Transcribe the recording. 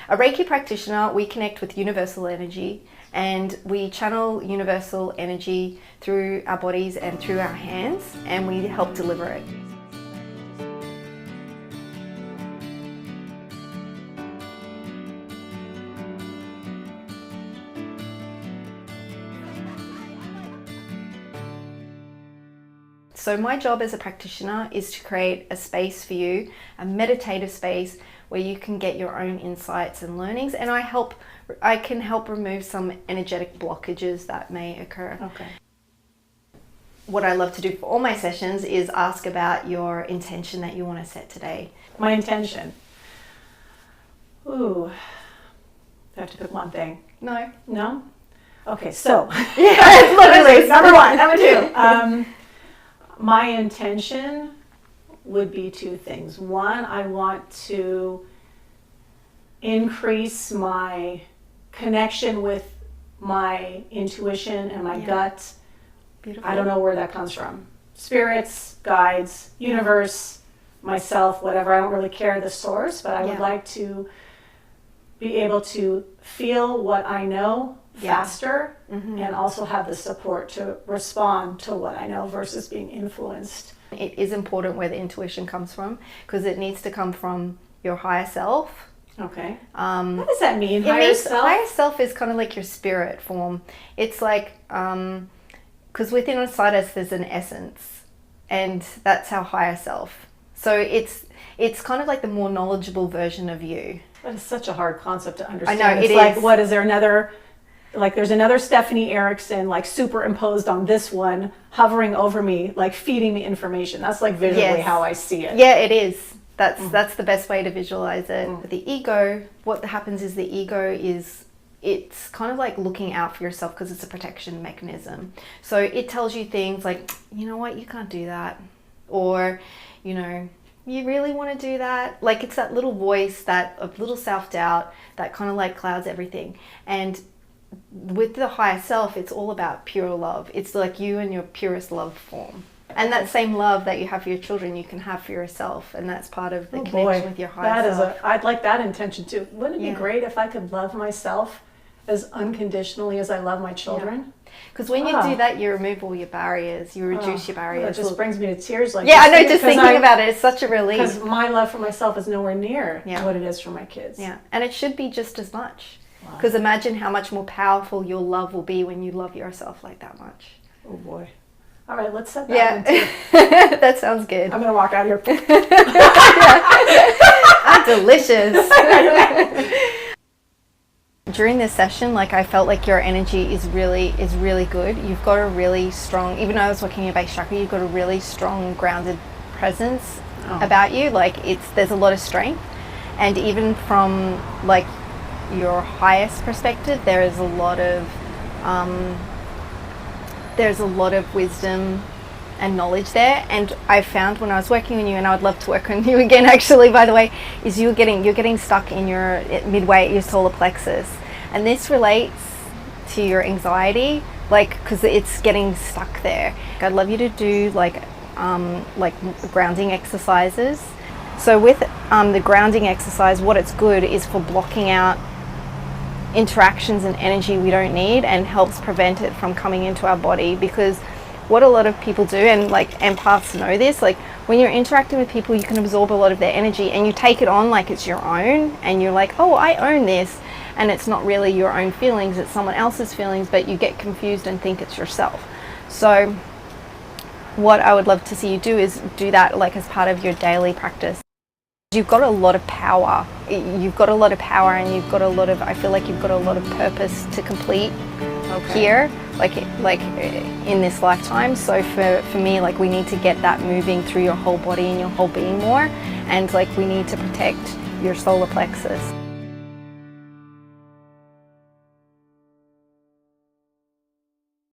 A Reiki practitioner, we connect with universal energy, and we channel universal energy through our bodies and through our hands, and we help deliver it. So my job as a practitioner is to create a space for you, a meditative space where you can get your own insights and learnings, and I can help remove some energetic blockages that may occur. Okay. What I love to do for all my sessions is ask about your intention that you want to set today. My intention. Ooh. I have to pick one thing. No? No? Okay, so. Yeah, literally. Number one, number two. My intention would be two things. One, I want to increase my connection with my intuition and my gut. Beautiful. I don't know where that comes from. Spirits, guides, universe, myself, whatever. I don't really care the source, but I would like to be able to feel what I know faster and also have the support to respond to what I know versus being influenced. It is important where the intuition comes from, because it needs to come from your higher self. Okay. What does that mean? Higher self is kind of like your spirit form. It's like, because within inside us there's an essence, and that's our higher self. So it's kind of like the more knowledgeable version of you. That is such a hard concept to understand. I know, it's like, what is there another? Like there's another Stephanie Erickson like superimposed on this one, hovering over me, like feeding me information. That's like visually how I see it. Yeah, it is. That's the best way to visualize it. But the ego, what happens is the ego it's kind of like looking out for yourself, because it's a protection mechanism. So it tells you things like, you know what, you can't do that. Or, you know, you really want to do that? Like it's that little voice, that a little self-doubt that kind of like clouds everything. And with the higher self, it's all about pure love. It's like you and your purest love form. And that same love that you have for your children, you can have for yourself. And that's part of the connection with your higher self. I'd like that intention too. Wouldn't it be great if I could love myself as unconditionally as I love my children? Because when you do that, you remove all your barriers, you reduce your barriers. It just brings me to tears. Like I know, just thinking about it, it's such a relief. Because my love for myself is nowhere near what it is for my kids. Yeah, and it should be just as much. Because imagine how much more powerful your love will be when you love yourself like that much. Oh boy. All right, let's set that one too. That sounds good. I'm going to walk out here. Delicious. During this session, like I felt like your energy is really good. You've got a really strong, even though I was working your base chakra, you've got a really strong grounded presence about you. Like there's a lot of strength, and even from like your highest perspective, there is a lot of wisdom and knowledge there. And I found when I was working on you, and I would love to work on you again actually, by the way, is you're getting stuck in your midway at your solar plexus, and this relates to your anxiety, like because it's getting stuck there. I'd love you to do like grounding exercises. So with the grounding exercise, what it's good is for blocking out interactions and energy we don't need, and helps prevent it from coming into our body. Because what a lot of people do, and like empaths know this, like when you're interacting with people, you can absorb a lot of their energy and you take it on like it's your own, and you're like, oh, I own this, and it's not really your own feelings, it's someone else's feelings, but you get confused and think it's yourself. So what I would love to see you do is do that like as part of your daily practice. You've got a lot of power. You've got a lot of power, and you've got a lot of, I feel like you've got a lot of purpose to complete here, like in this lifetime. So for me, like we need to get that moving through your whole body and your whole being more, and like we need to protect your solar plexus.